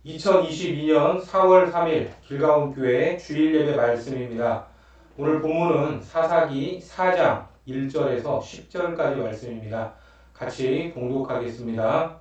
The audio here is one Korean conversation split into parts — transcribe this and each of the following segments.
2022년 4월 3일 길가온교회 주일예배 말씀입니다. 오늘 본문은 사사기 4장 1절에서 10절까지 말씀입니다. 같이 봉독하겠습니다.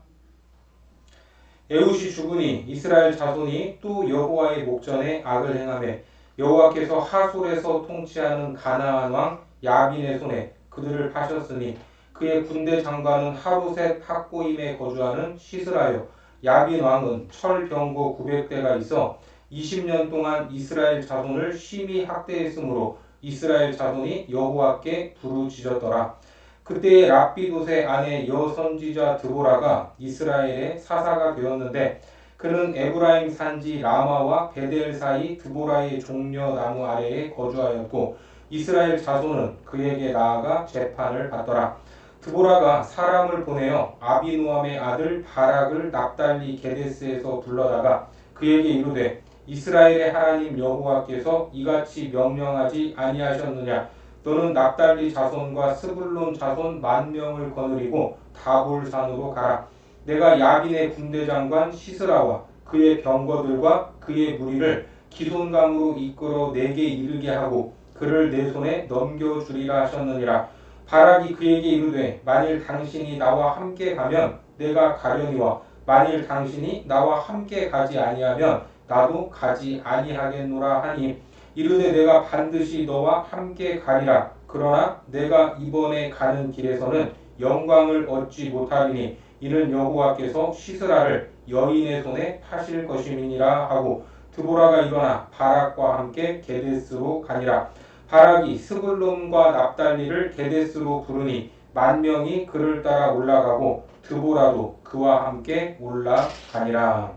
에훗이 죽으니 이스라엘 자손이 또 여호와의 목전에 악을 행하매 여호와께서 하솔에서 통치하는 가나안 왕 야빈의 손에 그들을 파셨으니 그의 군대 장관은 하루셋 학고임에 거주하는 시스라요 야빈 왕은 철병거 900대가 있어 20년 동안 이스라엘 자손을 심히 학대했으므로 이스라엘 자손이 여호와께 부르짖었더라. 그때에 랍비돗의 아내 여선지자 드보라가 이스라엘의 사사가 되었는데 그는 에브라임 산지 라마와 베델 사이 드보라의 종려 나무 아래에 거주하였고 이스라엘 자손은 그에게 나아가 재판을 받더라. 드보라가 사람을 보내어 아비노함의 아들 바락을 납달리 게데스에서 불러다가 그에게 이르되 이스라엘의 하나님 여호와께서 이같이 명령하지 아니하셨느냐. 너는 납달리 자손과 스불론 자손 10,000명을 거느리고 다볼산으로 가라. 내가 야빈의 군대 장관 시스라와 그의 병거들과 그의 무리를 기손강으로 이끌어 내게 이르게 하고 그를 내 손에 넘겨주리라 하셨느니라. 바락이 그에게 이르되 만일 당신이 나와 함께 가면 내가 가려니와 만일 당신이 나와 함께 가지 아니하면 나도 가지 아니하겠노라 하니 이르되 내가 반드시 너와 함께 가리라. 그러나 내가 이번에 가는 길에서는 영광을 얻지 못하리니 이는 여호와께서 시스라를 여인의 손에 파실 것임이니라 하고 드보라가 일어나 바락과 함께 게데스로 가니라. 바락이 스불론과 납달리를 게데스로 부르니 10,000명이 그를 따라 올라가고 드보라도 그와 함께 올라가니라.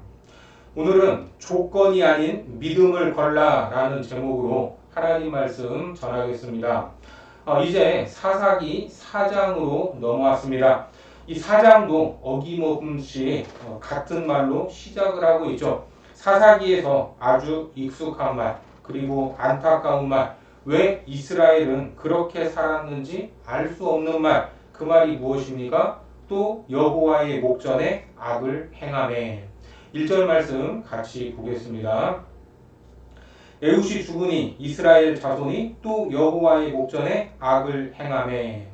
오늘은 조건이 아닌 믿음을 걸라라는 제목으로 하나님 말씀 전하겠습니다. 이제 사사기 4장으로 넘어왔습니다. 이 4장도 어김없이 같은 말로 시작을 하고 있죠. 사사기에서 아주 익숙한 말, 그리고 안타까운 말, 왜 이스라엘은 그렇게 살았는지 알 수 없는 말, 그 말이 무엇입니까? 또 여호와의 목전에 악을 행하매. 1절 말씀 같이 보겠습니다. 에훗이 죽으니 이스라엘 자손이 또 여호와의 목전에 악을 행하매.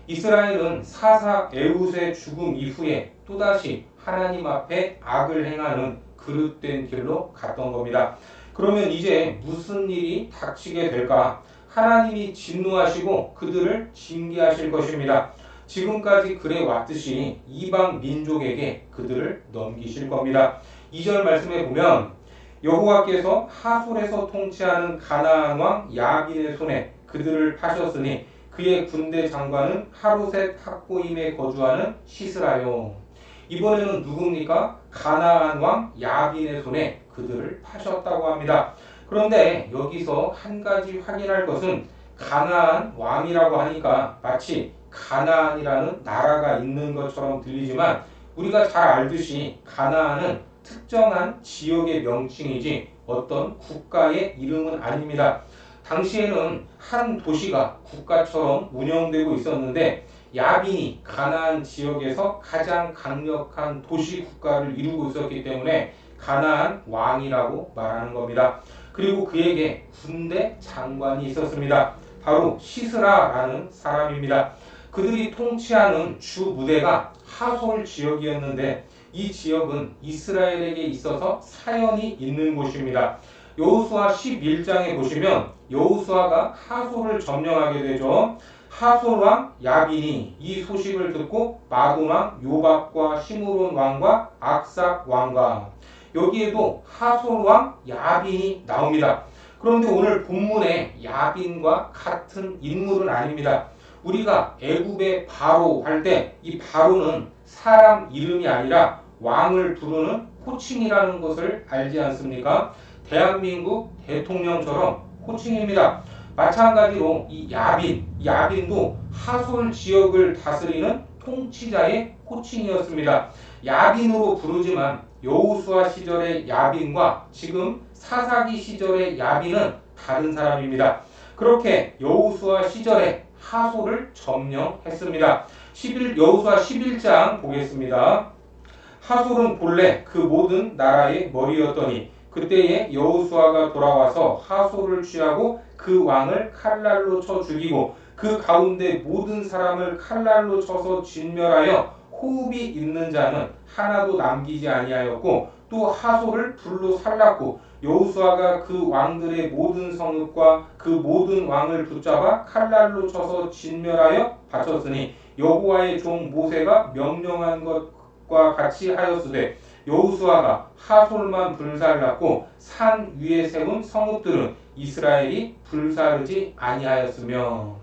이스라엘은 사사 에훗의 죽음 이후에 또다시 하나님 앞에 악을 행하는 그릇된 길로 갔던 겁니다. 그러면 이제 무슨 일이 닥치게 될까? 하나님이 진노하시고 그들을 징계하실 것입니다. 지금까지 그래 왔듯이 이방 민족에게 그들을 넘기실 겁니다. 2절 말씀에 보면 여호와께서 하솔에서 통치하는 가나안 왕 야빈의 손에 그들을 파셨으니 그의 군대 장관은 하루셋 학고임에 거주하는 시스라요. 이번에는 누굽니까? 가나안 왕 야빈의 손에 그들을 파셨다고 합니다. 그런데 여기서 한 가지 확인할 것은 가나안 왕이라고 하니까 마치 가나안이라는 나라가 있는 것처럼 들리지만 우리가 잘 알듯이 가나안은 특정한 지역의 명칭이지 어떤 국가의 이름은 아닙니다. 당시에는 한 도시가 국가처럼 운영되고 있었는데 야빈이 가나안 지역에서 가장 강력한 도시 국가를 이루고 있었기 때문에 가나안 왕이라고 말하는 겁니다. 그리고 그에게 군대 장관이 있었습니다. 바로 시스라라는 사람입니다. 그들이 통치하는 주 무대가 하솔 지역이었는데 이 지역은 이스라엘에게 있어서 사연이 있는 곳입니다. 여호수아 11장에 보시면 여호수아가 하솔을 점령하게 되죠. 하솔 왕 야빈이 이 소식을 듣고 마돈 왕 요밥과 시므론 왕과 악삭 왕과 여기에도 하솔 왕 야빈이 나옵니다. 그런데 오늘 본문에 야빈과 같은 인물은 아닙니다. 우리가 애굽의 바로 할 때 이 바로는 사람 이름이 아니라 왕을 부르는 호칭이라는 것을 알지 않습니까? 대한민국 대통령처럼 호칭입니다. 마찬가지로 이 야빈도 하솔 지역을 다스리는 통치자의 호칭이었습니다. 야빈으로 부르지만 여호수아 시절의 야빈과 지금 사사기 시절의 야빈은 다른 사람입니다. 그렇게 여호수아 시절에 하솔을 점령했습니다. 여호수아 11장 보겠습니다. 하솔은 본래 그 모든 나라의 머리였더니 그때에 여호수아가 돌아와서 하솔을 취하고 그 왕을 칼날로 쳐 죽이고 그 가운데 모든 사람을 칼날로 쳐서 진멸하여 호흡이 있는 자는 하나도 남기지 아니하였고 또 하솔을 불로 살랐고 여호수아가 그 왕들의 모든 성읍과 그 모든 왕을 붙잡아 칼날로 쳐서 진멸하여 바쳤으니 여호와의 종 모세가 명령한 것과 같이 하였으되 여호수아가 하솔만 불살랐고 산 위에 세운 성읍들은 이스라엘이 불사르지 아니하였으며.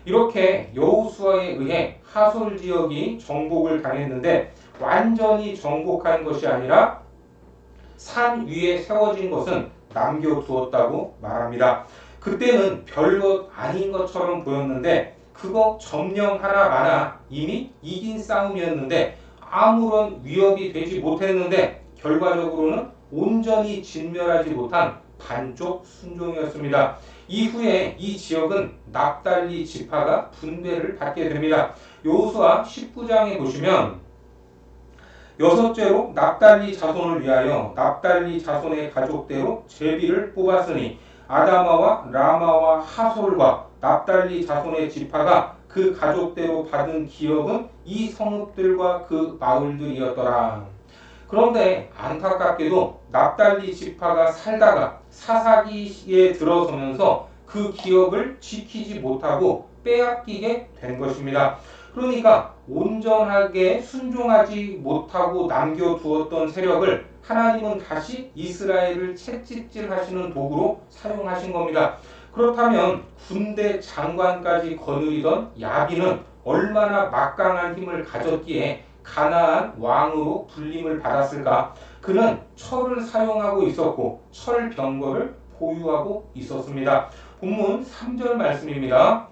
이렇게 여호수아에 의해 하솔 지역이 정복을 당했는데 완전히 정복한 것이 아니라 산 위에 세워진 것은 남겨두었다고 말합니다. 그때는 별것 아닌 것처럼 보였는데 그거 점령 하나 마나 이미 이긴 싸움이었는데 아무런 위협이 되지 못했는데 결과적으로는 온전히 진멸하지 못한 반쪽 순종이었습니다. 이후에 이 지역은 납달리 지파가 분배를 받게 됩니다. 여호수아 19장에 보시면 여섯째로 납달리 자손을 위하여 납달리 자손의 가족대로 제비를 뽑았으니 아다마와 라마와 하솔과 납달리 자손의 지파가 그 가족대로 받은 기업은 이 성읍들과 그 마을들이었더라. 그런데 안타깝게도 납달리 지파가 살다가 사사기에 들어서면서 그 기업을 지키지 못하고 빼앗기게 된 것입니다. 그러니까 온전하게 순종하지 못하고 남겨두었던 세력을 하나님은 다시 이스라엘을 채찍질하시는 도구로 사용하신 겁니다. 그렇다면 군대 장관까지 거느리던 야빈은 얼마나 막강한 힘을 가졌기에 가나안 왕으로 불림을 받았을까? 그는 철을 사용하고 있었고 철병거를 보유하고 있었습니다. 본문 3절 말씀입니다.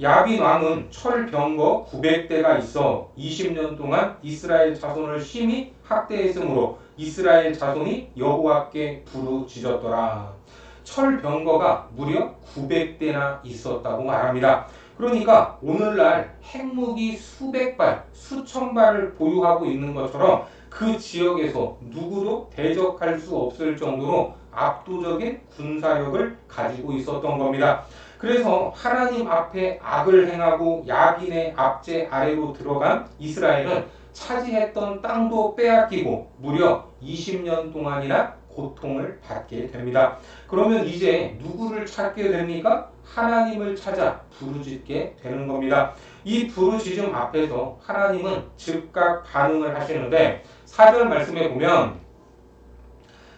야빈 왕은 철병거 900대가 있어 20년 동안 이스라엘 자손을 심히 학대했으므로 이스라엘 자손이 여호와께 부르짖었더라. 철병거가 무려 900대나 있었다고 말합니다. 그러니까 오늘날 핵무기 수백 발, 수천 발을 보유하고 있는 것처럼 그 지역에서 누구도 대적할 수 없을 정도로 압도적인 군사력을 가지고 있었던 겁니다. 그래서 하나님 앞에 악을 행하고 야빈의 압제 아래로 들어간 이스라엘은 차지했던 땅도 빼앗기고 무려 20년 동안이나 고통을 받게 됩니다. 그러면 이제 누구를 찾게 됩니까? 하나님을 찾아 부르짖게 되는 겁니다. 이 부르짖음 앞에서 하나님은 즉각 반응을 하시는데 4절 말씀에 보면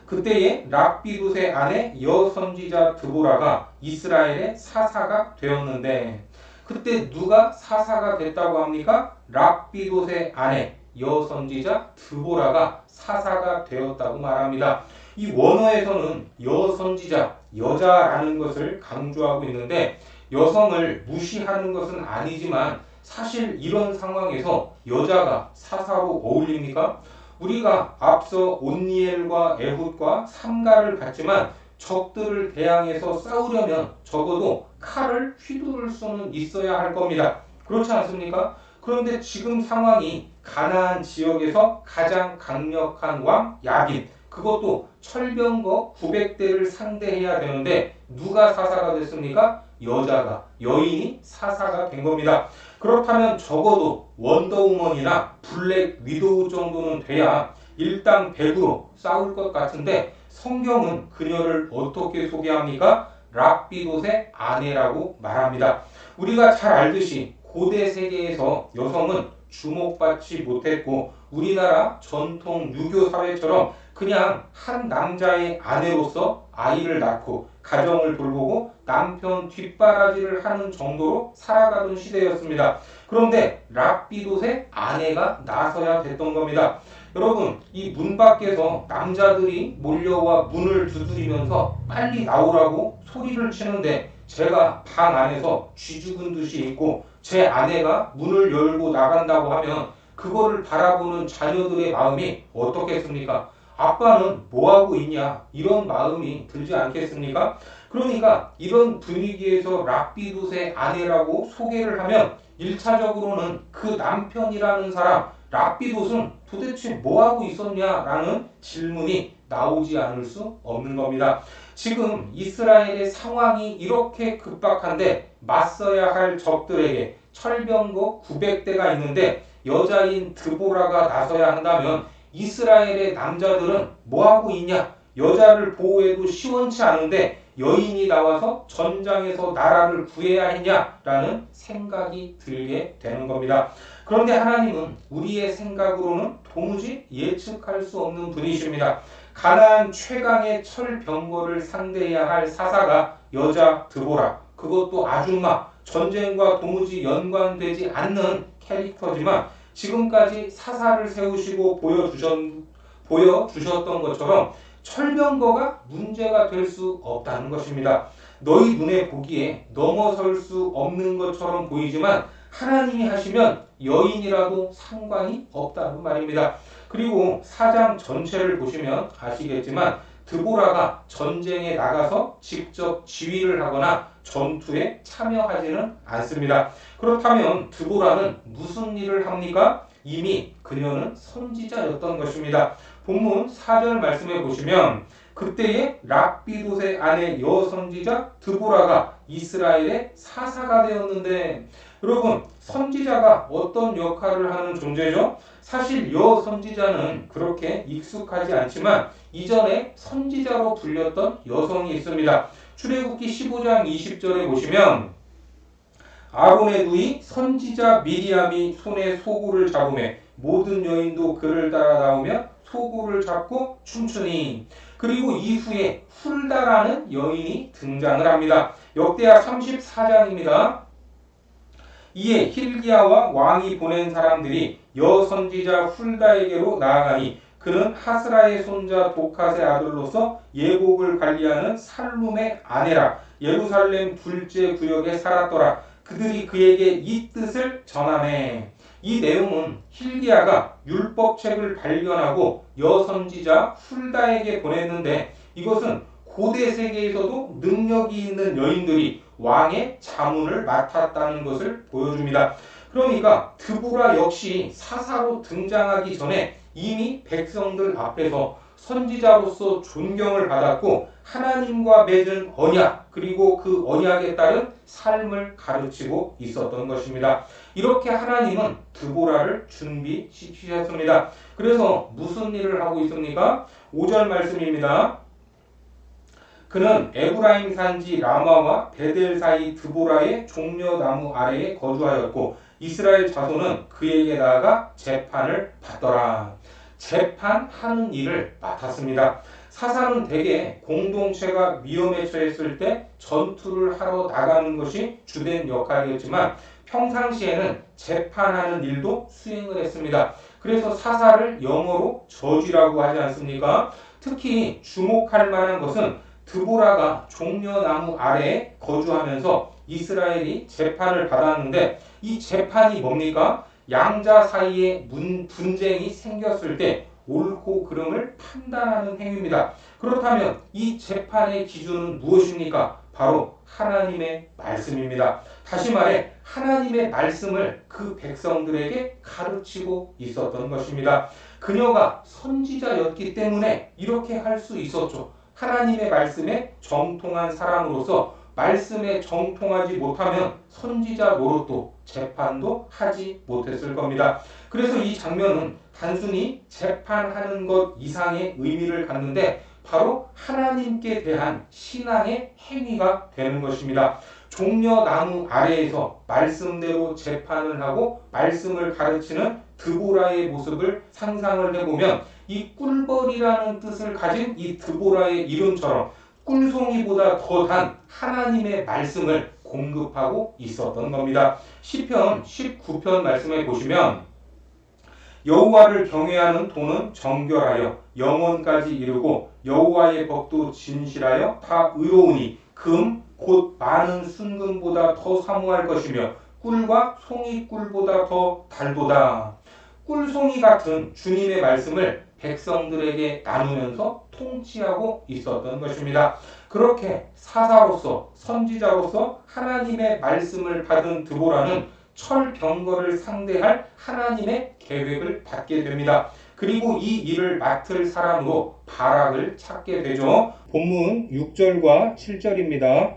그때에 랍비봇의 아내 여선지자 드보라가 이스라엘의 사사가 되었는데 그때 누가 사사가 됐다고 합니까? 랍비봇의 아내 여선지자 드보라가 사사가 되었다고 말합니다. 이 원어에서는 여선지자, 여자라는 것을 강조하고 있는데 여성을 무시하는 것은 아니지만 사실 이런 상황에서 여자가 사사로 어울립니까? 우리가 앞서 온니엘과 에훗과 삼가를 봤지만 적들을 대항해서 싸우려면 적어도 칼을 휘두를 수는 있어야 할 겁니다. 그렇지 않습니까? 그런데 지금 상황이 가나안 지역에서 가장 강력한 왕 야빈, 그것도 철병거 900대를 상대해야 되는데 누가 사사가 됐습니까? 여자가, 여인이 사사가 된 겁니다. 그렇다면 적어도 원더우먼이나 블랙 위도우 정도는 돼야 일당백으로 싸울 것 같은데 성경은 그녀를 어떻게 소개합니까? 랍비봇의 아내라고 말합니다. 우리가 잘 알듯이 고대 세계에서 여성은 주목받지 못했고 우리나라 전통 유교 사회처럼 그냥 한 남자의 아내로서 아이를 낳고 가정을 돌보고 남편 뒷바라지를 하는 정도로 살아가던 시대였습니다. 그런데 랍비봇의 아내가 나서야 됐던 겁니다. 여러분, 이 문 밖에서 남자들이 몰려와 문을 두드리면서 빨리 나오라고 소리를 치는데 제가 방 안에서 쥐 죽은 듯이 있고 제 아내가 문을 열고 나간다고 하면 그거를 바라보는 자녀들의 마음이 어떻겠습니까? 아빠는 뭐하고 있냐? 이런 마음이 들지 않겠습니까? 그러니까 이런 분위기에서 랍비봇의 아내라고 소개를 하면 1차적으로는 그 남편이라는 사람, 랍비봇은 도대체 뭐하고 있었냐라는 질문이 나오지 않을 수 없는 겁니다. 지금 이스라엘의 상황이 이렇게 급박한데 맞서야 할 적들에게 철병거 900대가 있는데 여자인 드보라가 나서야 한다면 이스라엘의 남자들은 뭐하고 있냐? 여자를 보호해도 시원치 않은데 여인이 나와서 전장에서 나라를 구해야 했냐라는 생각이 들게 되는 겁니다. 그런데 하나님은 우리의 생각으로는 도무지 예측할 수 없는 분이십니다. 가나안 최강의 철병거를 상대해야 할 사사가 여자 드보라, 그것도 아줌마, 전쟁과 도무지 연관되지 않는 캐릭터지만 지금까지 사사를 세우시고 보여주셨던 것처럼 철병거가 문제가 될 수 없다는 것입니다. 너희 눈에 보기에 넘어설 수 없는 것처럼 보이지만 하나님이 하시면 여인이라도 상관이 없다는 말입니다. 그리고 4장 전체를 보시면 아시겠지만 드보라가 전쟁에 나가서 직접 지휘를 하거나 전투에 참여하지는 않습니다. 그렇다면 드보라는 무슨 일을 합니까? 이미 그녀는 선지자였던 것입니다. 본문 4절 말씀에 보시면 그때에 랍비봇의 아내 여선지자 드보라가 이스라엘의 사사가 되었는데, 여러분, 선지자가 어떤 역할을 하는 존재죠? 사실 여선지자는 그렇게 익숙하지 않지만 이전에 선지자로 불렸던 여성이 있습니다. 출애굽기 15장 20절에 보시면 아론의 누이 선지자 미리암이 손에 소구를 잡으매 모든 여인도 그를 따라 나오며 소구를 잡고 춤추니, 그리고 이후에 훌다라는 여인이 등장을 합니다. 역대하 34장입니다. 이에 hil기야와 왕이 보낸 사람들이 여선지자 훌다에게로 나아가니 그는 하스라의 손자 도캇의 아들로서 예복을 관리하는 살룸의 아내라. 예루살렘 둘째 구역에 살았더라. 그들이 그에게 이 뜻을 전하매. 이 내용은 hil기야가 율법책을 발견하고 여선지자 훌다에게 보냈는데, 이것은 고대 세계에서도 능력이 있는 여인들이 왕의 자문을 맡았다는 것을 보여줍니다. 그러니까 드보라 역시 사사로 등장하기 전에 이미 백성들 앞에서 선지자로서 존경을 받았고 하나님과 맺은 언약, 그리고 그 언약에 따른 삶을 가르치고 있었던 것입니다. 이렇게 하나님은 드보라를 준비시키셨습니다. 그래서 무슨 일을 하고 있습니까? 5절 말씀입니다. 그는 에브라임 산지 라마와 베델 사이 드보라의 종려나무 아래에 거주하였고 이스라엘 자손은 그에게 나아가 재판을 받더라. 재판하는 일을 맡았습니다. 사사는 대개 공동체가 위험에 처했을 때 전투를 하러 나가는 것이 주된 역할이었지만 평상시에는 재판하는 일도 수행을 했습니다. 그래서 사사를 영어로 저지라고 하지 않습니까? 특히 주목할 만한 것은 드보라가 종려나무 아래에 거주하면서 이스라엘이 재판을 받았는데, 이 재판이 뭡니까? 양자 사이에 분쟁이 생겼을 때 옳고 그름을 판단하는 행위입니다. 그렇다면 이 재판의 기준은 무엇입니까? 바로 하나님의 말씀입니다. 다시 말해 하나님의 말씀을 그 백성들에게 가르치고 있었던 것입니다. 그녀가 선지자였기 때문에 이렇게 할 수 있었죠. 하나님의 말씀에 정통한 사람으로서 말씀에 정통하지 못하면 선지자 노릇도 재판도 하지 못했을 겁니다. 그래서 이 장면은 단순히 재판하는 것 이상의 의미를 갖는데 바로 하나님께 대한 신앙의 행위가 되는 것입니다. 종려나무 아래에서 말씀대로 재판을 하고 말씀을 가르치는 드보라의 모습을 상상을 해보면 이 꿀벌이라는 뜻을 가진 이 드보라의 이름처럼 꿀송이보다 더 단 하나님의 말씀을 공급하고 있었던 겁니다. 시편 19편 말씀에 보시면 여호와를 경외하는 도는 정결하여 영원까지 이르고 여호와의 법도 진실하여 다 의로우니 금 곧 많은 순금보다 더 사모할 것이며 꿀과 송이꿀보다 더 달도다. 꿀송이 같은 주님의 말씀을 백성들에게 나누면서 통치하고 있었던 것입니다. 그렇게 사사로서 선지자로서 하나님의 말씀을 받은 드보라는 철병거를 상대할 하나님의 계획을 받게 됩니다. 그리고 이 일을 맡을 사람으로 바락을 찾게 되죠. 본문 6절과 7절입니다.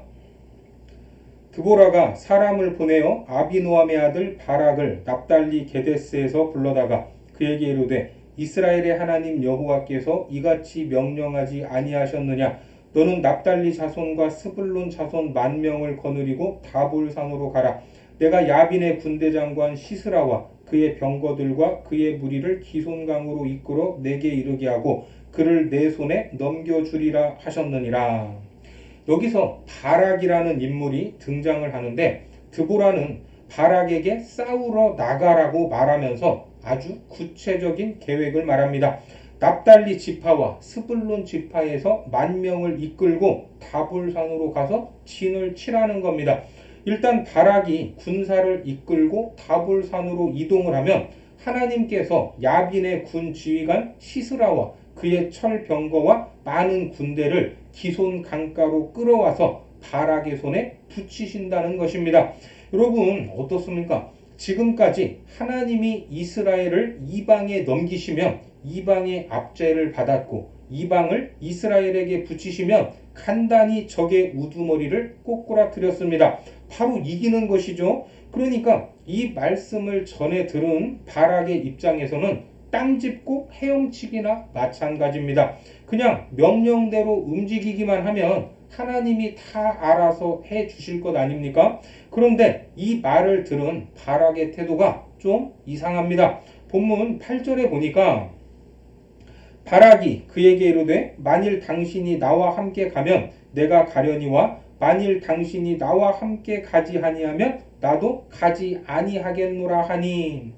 드보라가 사람을 보내어 아비노함의 아들 바락을 납달리 게데스에서 불러다가 그에게 이르되 이스라엘의 하나님 여호와께서 이같이 명령하지 아니하셨느냐? 너는 납달리 자손과 스불론 자손 10,000명을 거느리고 다볼산으로 가라. 내가 야빈의 군대 장관 시스라와 그의 병거들과 그의 무리를 기손강으로 이끌어 내게 이르게 하고 그를 내 손에 넘겨주리라 하셨느니라. 여기서 바락이라는 인물이 등장을 하는데 드보라는 바락에게 싸우러 나가라고 말하면서 아주 구체적인 계획을 말합니다. 납달리 지파와 스불론 지파에서 10,000명을 이끌고 다볼산으로 가서 진을 치라는 겁니다. 일단 바락이 군사를 이끌고 다볼산으로 이동을 하면 하나님께서 야빈의 군 지휘관 시스라와 그의 철병거와 많은 군대를 기손 강가로 끌어와서 바락의 손에 붙이신다는 것입니다. 여러분 어떻습니까? 지금까지 하나님이 이스라엘을 이방에 넘기시면 이방의 압제를 받았고 이방을 이스라엘에게 붙이시면 간단히 적의 우두머리를 꼬꾸라뜨렸습니다. 바로 이기는 것이죠. 그러니까 이 말씀을 전해 들은 바락의 입장에서는 땅 짚고 헤엄치기나 마찬가지입니다. 그냥 명령대로 움직이기만 하면 하나님이 다 알아서 해 주실 것 아닙니까? 그런데 이 말을 들은 바락의 태도가 좀 이상합니다. 본문 8절에 보니까 바락이 그에게 이르되 만일 당신이 나와 함께 가면 내가 가려니와 만일 당신이 나와 함께 가지 아니하면 나도 가지 아니하겠노라 하니.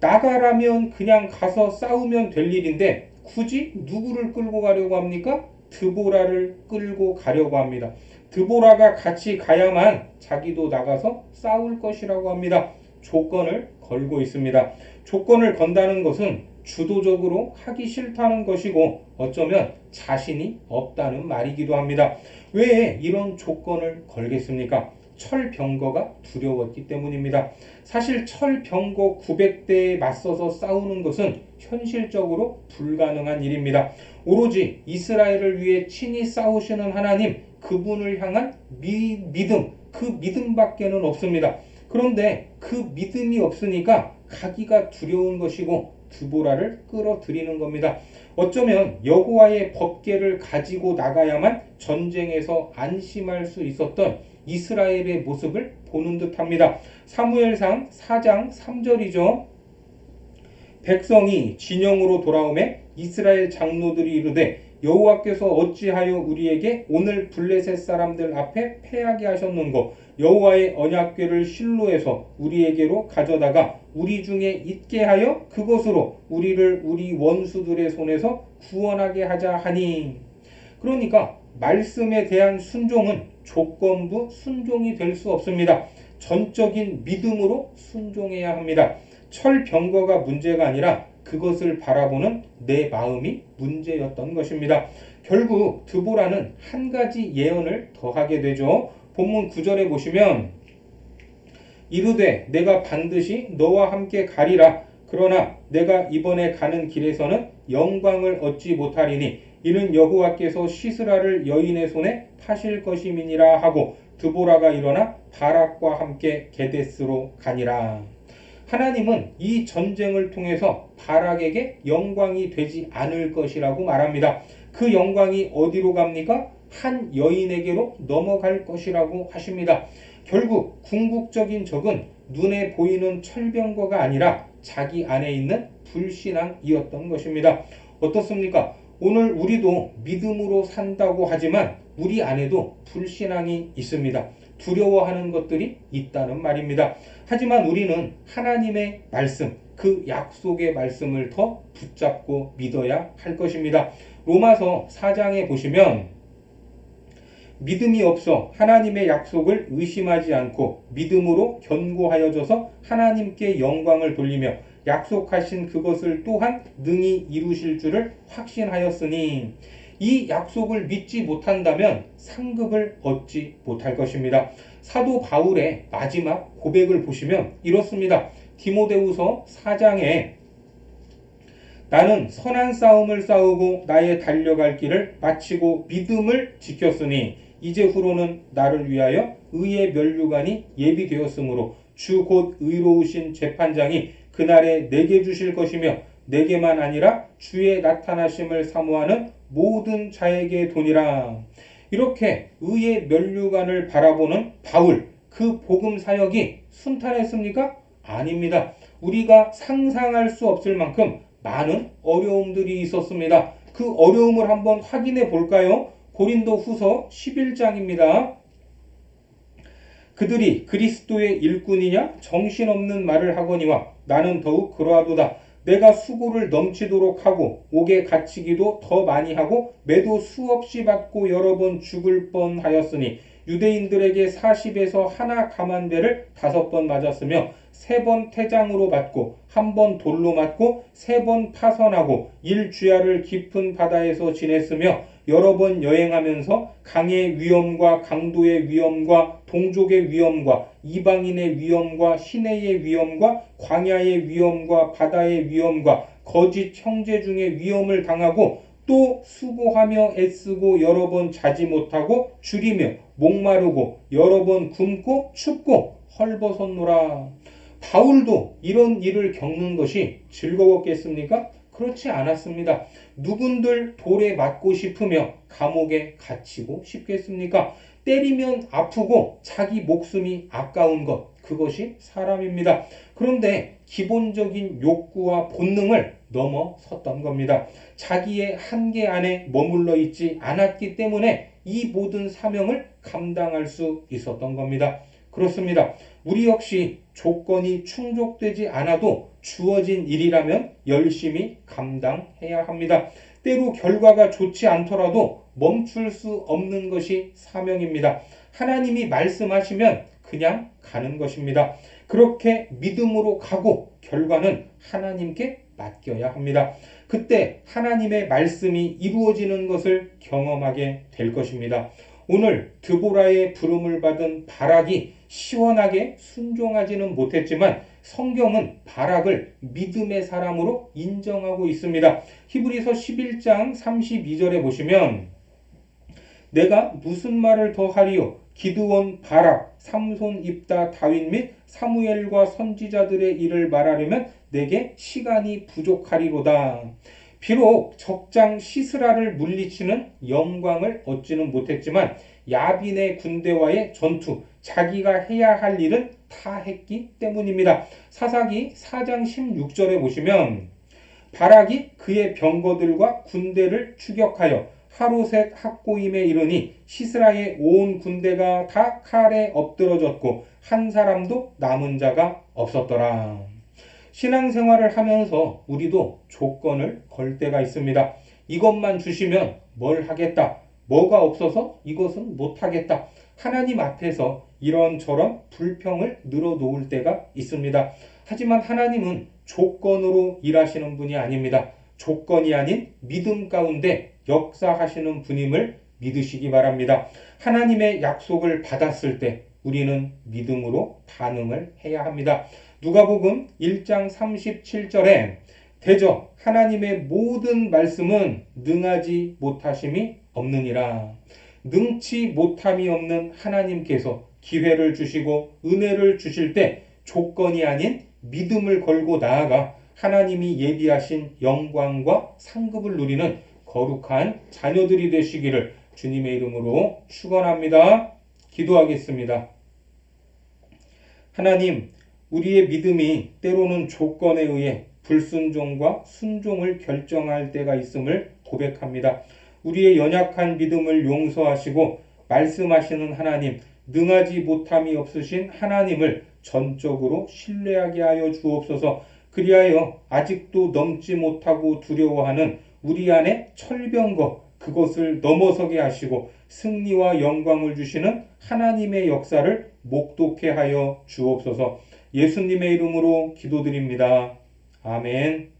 나가라면 그냥 가서 싸우면 될 일인데 굳이 누구를 끌고 가려고 합니까? 드보라를 끌고 가려고 합니다. 드보라가 같이 가야만 자기도 나가서 싸울 것이라고 합니다. 조건을 걸고 있습니다. 조건을 건다는 것은 주도적으로 하기 싫다는 것이고 어쩌면 자신이 없다는 말이기도 합니다. 왜 이런 조건을 걸겠습니까? 철병거가 두려웠기 때문입니다. 사실 철병거 900대에 맞서서 싸우는 것은 현실적으로 불가능한 일입니다. 오로지 이스라엘을 위해 친히 싸우시는 하나님, 그분을 향한 믿음, 그 믿음밖에는 없습니다. 그런데 그 믿음이 없으니까 가기가 두려운 것이고 드보라를 끌어들이는 겁니다. 어쩌면 여호와의 법궤를 가지고 나가야만 전쟁에서 안심할 수 있었던 이스라엘의 모습을 보는 듯합니다. 사무엘상 4장 3절이죠. 백성이 진영으로 돌아오매 이스라엘 장로들이 이르되 여호와께서 어찌하여 우리에게 오늘 블레셋 사람들 앞에 패하게 하셨는고 여호와의 언약궤를 실로에서 우리에게로 가져다가 우리 중에 있게 하여 그것으로 우리를 우리 원수들의 손에서 구원하게 하자 하니. 그러니까 말씀에 대한 순종은 조건부 순종이 될 수 없습니다. 전적인 믿음으로 순종해야 합니다. 철병거가 문제가 아니라 그것을 바라보는 내 마음이 문제였던 것입니다. 결국 드보라는 한 가지 예언을 더하게 되죠. 본문 9절에 보시면 이르되 내가 반드시 너와 함께 가리라. 그러나 내가 이번에 가는 길에서는 영광을 얻지 못하리니 이는 여호와께서 시스라를 여인의 손에 파실 것임이니라 하고 드보라가 일어나 바락과 함께 게데스로 가니라. 하나님은 이 전쟁을 통해서 바락에게 영광이 되지 않을 것이라고 말합니다. 그 영광이 어디로 갑니까? 한 여인에게로 넘어갈 것이라고 하십니다. 결국 궁극적인 적은 눈에 보이는 철병거가 아니라 자기 안에 있는 불신앙이었던 것입니다. 어떻습니까? 오늘 우리도 믿음으로 산다고 하지만 우리 안에도 불신앙이 있습니다. 두려워하는 것들이 있다는 말입니다. 하지만 우리는 하나님의 말씀, 그 약속의 말씀을 더 붙잡고 믿어야 할 것입니다. 로마서 4장에 보시면 믿음이 없어 하나님의 약속을 의심하지 않고 믿음으로 견고하여져서 하나님께 영광을 돌리며 약속하신 그것을 또한 능히 이루실 줄을 확신하였으니 이 약속을 믿지 못한다면 상급을 얻지 못할 것입니다. 사도 바울의 마지막 고백을 보시면 이렇습니다. 디모데후서 4장에 나는 선한 싸움을 싸우고 나의 달려갈 길을 마치고 믿음을 지켰으니 이제 후로는 나를 위하여 의의 면류관이 예비되었으므로 주 곧 의로우신 재판장이 그날에 내게 주실 것이며 내게만 아니라 주의 나타나심을 사모하는 모든 자에게 도니라. 이렇게 의의 면류관을 바라보는 바울, 그 복음 사역이 순탄했습니까? 아닙니다. 우리가 상상할 수 없을 만큼 많은 어려움들이 있었습니다. 그 어려움을 한번 확인해 볼까요? 고린도 후서 11장입니다. 그들이 그리스도의 일꾼이냐 정신없는 말을 하거니와 나는 더욱 그러하도다. 내가 수고를 넘치도록 하고 옥에 갇히기도 더 많이 하고 매도 수없이 받고 여러 번 죽을 뻔하였으니 유대인들에게 40에서 하나 감한대를 5번 맞았으며 3번 태장으로 맞고 1번 돌로 맞고 3번 파선하고 일주야를 깊은 바다에서 지냈으며 여러 번 여행하면서 강의 위험과 강도의 위험과 동족의 위험과 이방인의 위험과 시내의 위험과 광야의 위험과 바다의 위험과 거짓 형제 중에 위험을 당하고 또 수고하며 애쓰고 여러 번 자지 못하고 줄이며 목마르고 여러 번 굶고 춥고 헐벗었노라. 바울도 이런 일을 겪는 것이 즐거웠겠습니까? 그렇지 않았습니다. 누군들 돌에 맞고 싶으며 감옥에 갇히고 싶겠습니까? 때리면 아프고 자기 목숨이 아까운 것, 그것이 사람입니다. 그런데 기본적인 욕구와 본능을 넘어섰던 겁니다. 자기의 한계 안에 머물러 있지 않았기 때문에 이 모든 사명을 감당할 수 있었던 겁니다. 그렇습니다. 우리 역시 조건이 충족되지 않아도 주어진 일이라면 열심히 감당해야 합니다. 때로 결과가 좋지 않더라도 멈출 수 없는 것이 사명입니다. 하나님이 말씀하시면 그냥 가는 것입니다. 그렇게 믿음으로 가고 결과는 하나님께 맡겨야 합니다. 그때 하나님의 말씀이 이루어지는 것을 경험하게 될 것입니다. 오늘 드보라의 부름을 받은 바락이 시원하게 순종하지는 못했지만 성경은 바락을 믿음의 사람으로 인정하고 있습니다. 히브리서 11장 32절에 보시면 내가 무슨 말을 더 하리요? 기드온, 바락, 삼손, 입다, 다윗 및 사무엘과 선지자들의 일을 말하려면 내게 시간이 부족하리로다. 비록 적장 시스라를 물리치는 영광을 얻지는 못했지만 야빈의 군대와의 전투, 자기가 해야 할 일은 다 했기 때문입니다. 사사기 4장 16절에 보시면 바락이 그의 병거들과 군대를 추격하여 하루셋 학고임에 이르니 시스라의 온 군대가 다 칼에 엎드러졌고 한 사람도 남은 자가 없었더라. 신앙생활을 하면서 우리도 조건을 걸 때가 있습니다. 이것만 주시면 뭘 하겠다. 뭐가 없어서 이것은 못하겠다. 하나님 앞에서 이런저런 불평을 늘어놓을 때가 있습니다. 하지만 하나님은 조건으로 일하시는 분이 아닙니다. 조건이 아닌 믿음 가운데 역사하시는 분임을 믿으시기 바랍니다. 하나님의 약속을 받았을 때 우리는 믿음으로 반응을 해야 합니다. 누가복음 1장 37절에 대저 하나님의 모든 말씀은 능하지 못하심이 없느니라. 능치 못함이 없는 하나님께서 기회를 주시고 은혜를 주실 때 조건이 아닌 믿음을 걸고 나아가 하나님이 예비하신 영광과 상급을 누리는 거룩한 자녀들이 되시기를 주님의 이름으로 축원합니다. 기도하겠습니다. 하나님, 우리의 믿음이 때로는 조건에 의해 불순종과 순종을 결정할 때가 있음을 고백합니다. 우리의 연약한 믿음을 용서하시고 말씀하시는 하나님, 능하지 못함이 없으신 하나님을 전적으로 신뢰하게 하여 주옵소서. 그리하여 아직도 넘지 못하고 두려워하는 우리 안에 철병거, 그것을 넘어서게 하시고 승리와 영광을 주시는 하나님의 역사를 목독해 하여 주옵소서. 예수님의 이름으로 기도드립니다. 아멘.